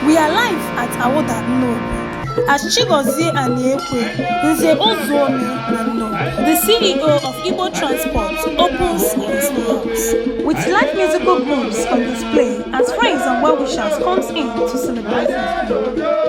We are live at Awoda Nnobi as Chigozie and Nze OzuooOmee and Nnobi, the CEO of Igbo Transport, opens his house with live musical groups on display as friends and well-wishers comes in to celebrate his birthday.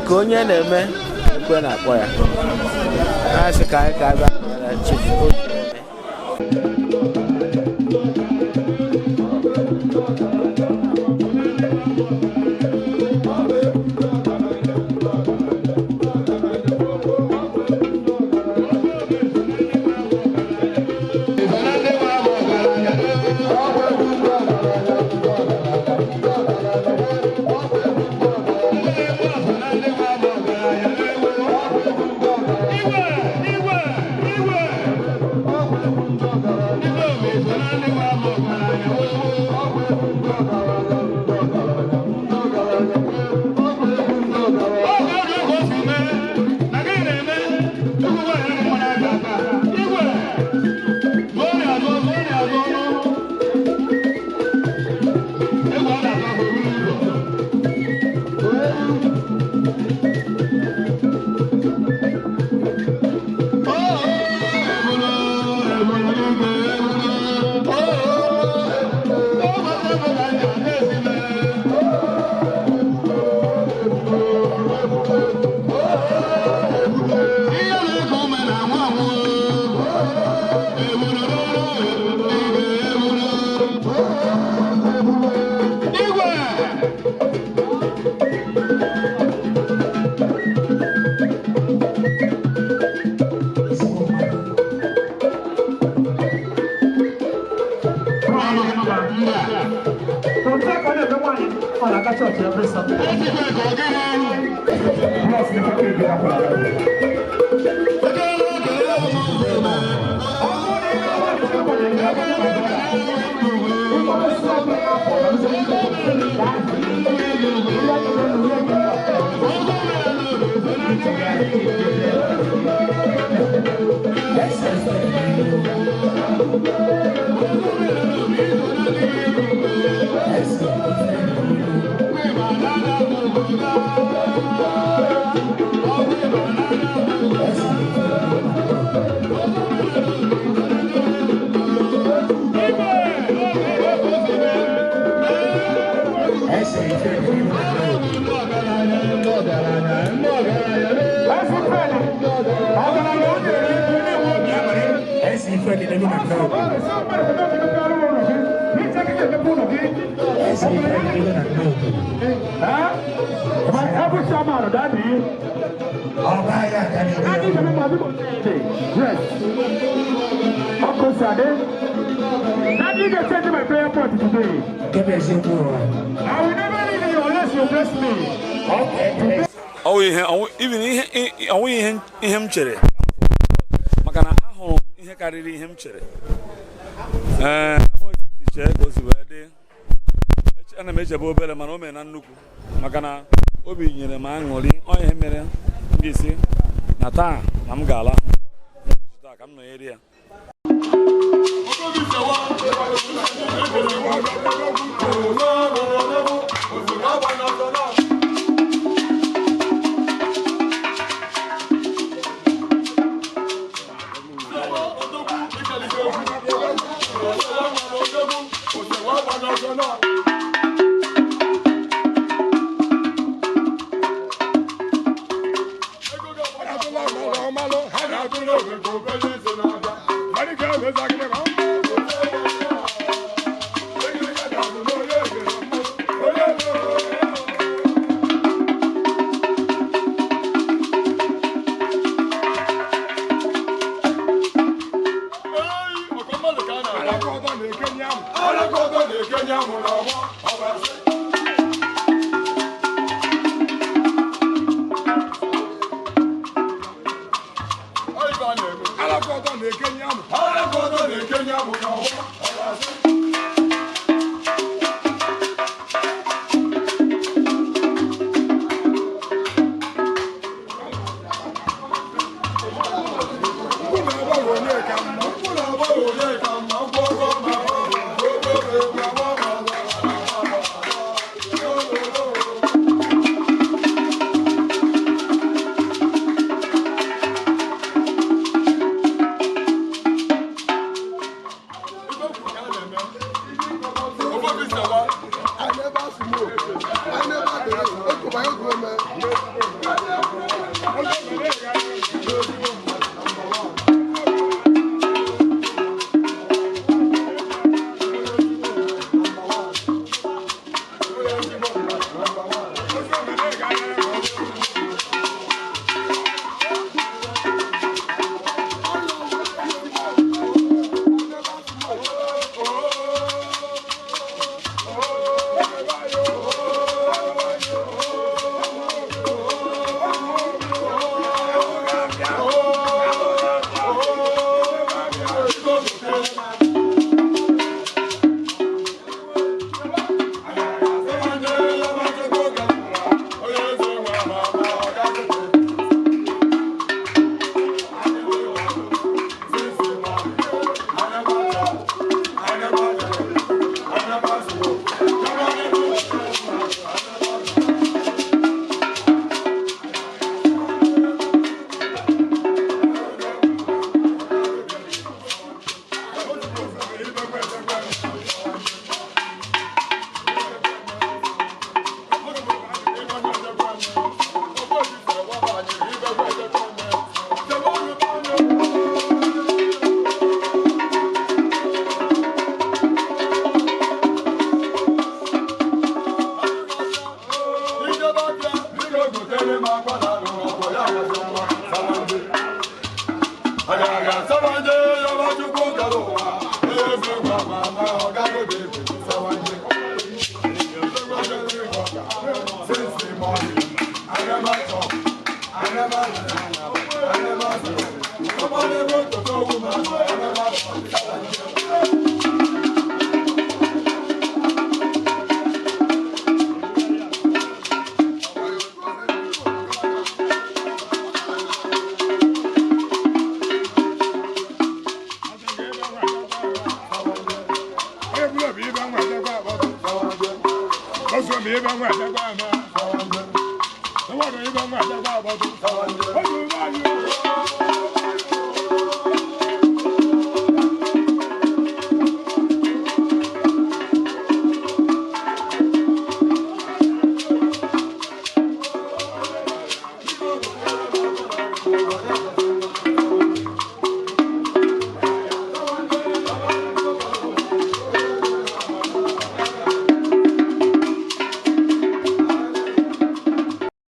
nke onye na-eme ekwe na-akpọ ya na-asị ka anyị ka abịa Chief Daddy, you can change my prayer point today. I will never leave you unless you bless me. Okay. Oh, even him chere. Makana ahụ ihe karịrị ihe m chere. Abụghị ka m si chee ka o si wee dị. Ana m echebe obere mana o mere na nnukwu. Makana obi nyere m aṅụrị ọ ihe mere m ga-esi na taa na m ga-ala ụbọchị taa ka m nọnyere ya.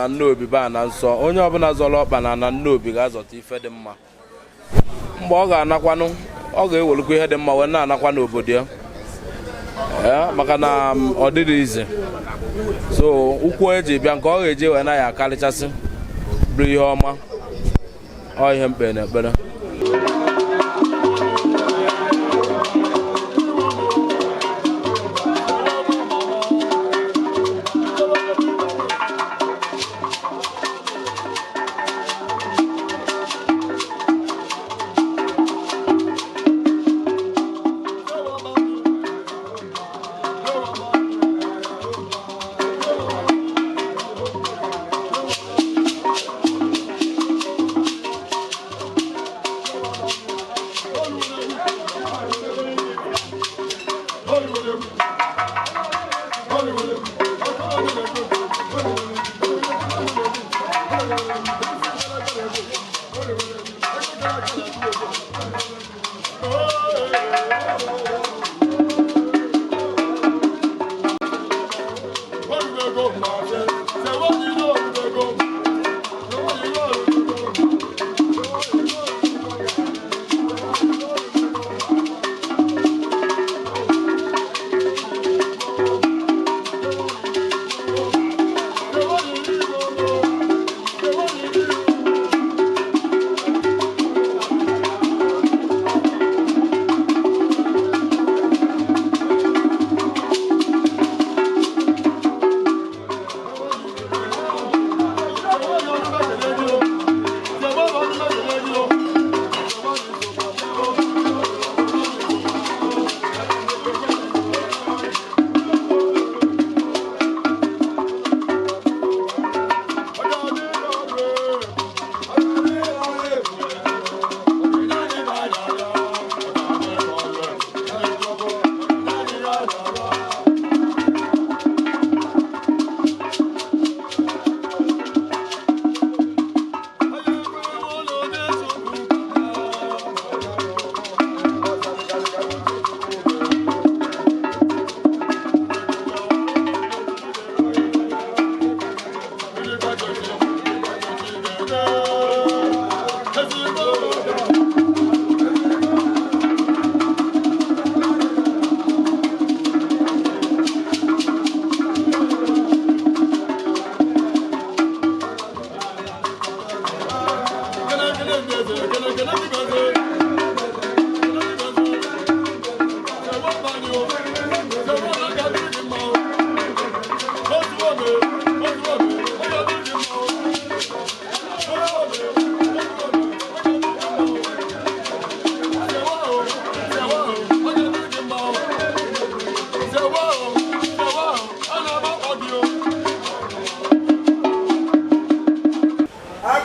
na Nnobi ba na nsọ onye ọbụla zọrọ ọkpa na Nnobi ga-azọta ife dị mma mgbe ọ ga-anakwanụ ọ ga-ewelukwa ihe dị mma wee na-anakwa n'obodo ya maka na ọ dịrị ize so ụkwụ eji bịa nke ọ ga-eji wee na ya akarịchasị bụrụ ihe ọma ọ ihe mkpe na ekpere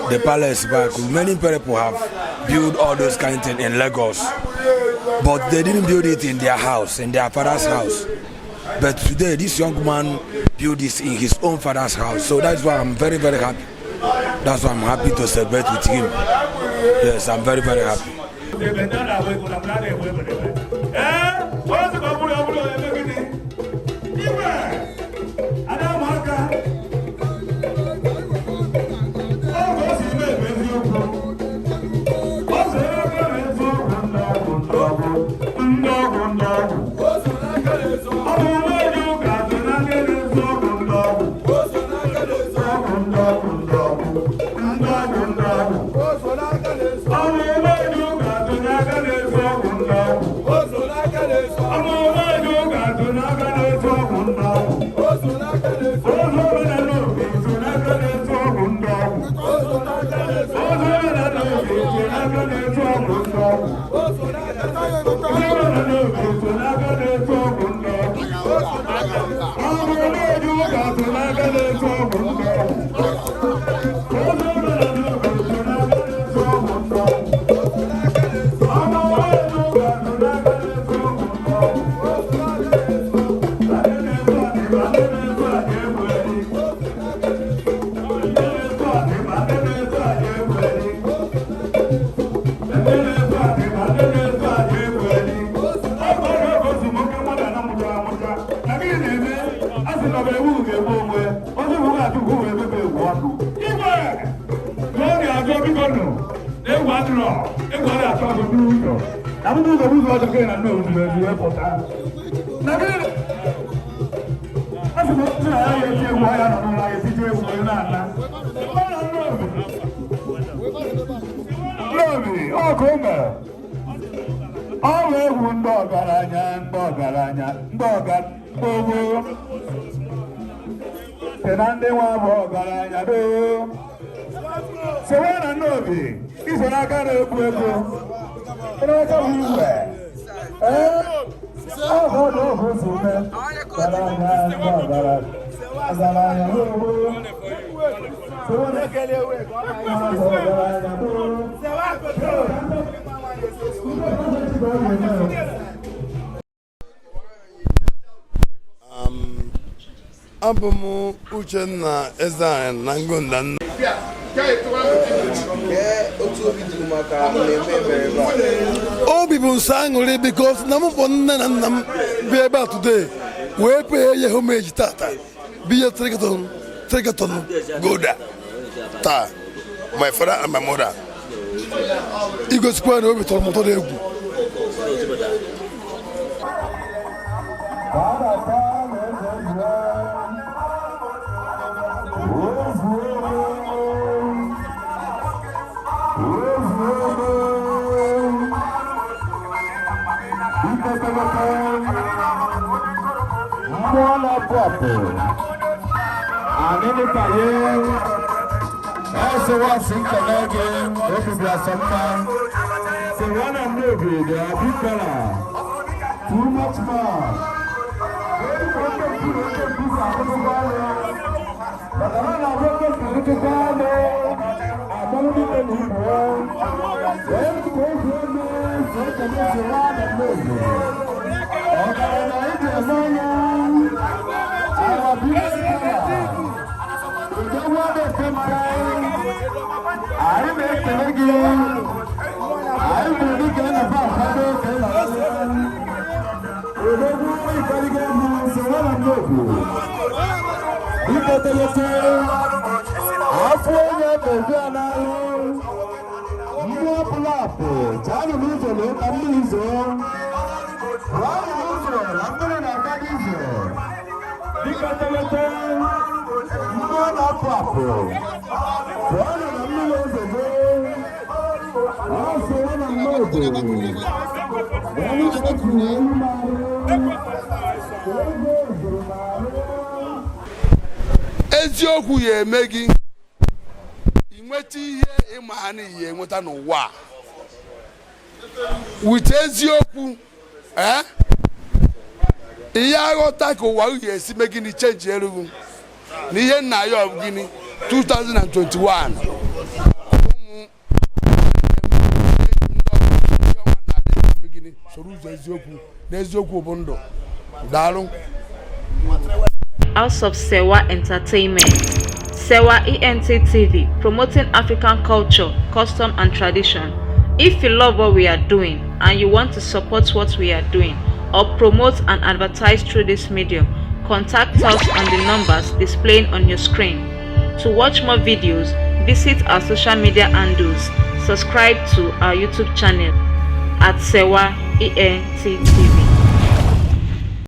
The palace back. Many people have built all those kind of things in Lagos, but they didn't build it in their house, in their father's house. But today, this young man built this in his own father's house. So that's why I'm very, very happy. That's why I'm happy to celebrate with him. Yes, I'm very, very happy. Oh, Tenande wa bogaranya do. Sewa na Nnobi. Iso na aka na ekwu ego. Ina aka wiwe. Oh no Huzofsewa. Garanya bogaranya. Garanya do. Sewa na kele we bogaranya do. Abụ m Uchenna Ezean na Ngunda nna. Obi bụ nsọ aṅụrị because na m bụ nne na nna m bi ebe a today wee pee ya homage tata biya trigaton goda taa my father and my mother igosikwa na obi tọrọ m ụtọ egwu. Sewa Entertainment, Sewa Nnobi, they are big fella. Too much more. Eziokwu ya eme gị inweta ihe ịma ha n'ihe enweta n'ụwa wite eziokwu ihe aghọta ka ụwa uhie esi mee gịnị chenji erughị na ihe nna ya ọ gịnị 2021 soro ụzọ eziokwu na eziokwu bụ ndụ. Daalụ. Sewa Entertainment, Sewaent TV, promoting African culture, custom and tradition. If you love what we are doing and you want to support what we are doing or promote and advertise through this medium, contact us on the numbers displaying on your screen. To watch more videos, visit our social media handles, subscribe to our YouTube channel at Sewaent TV.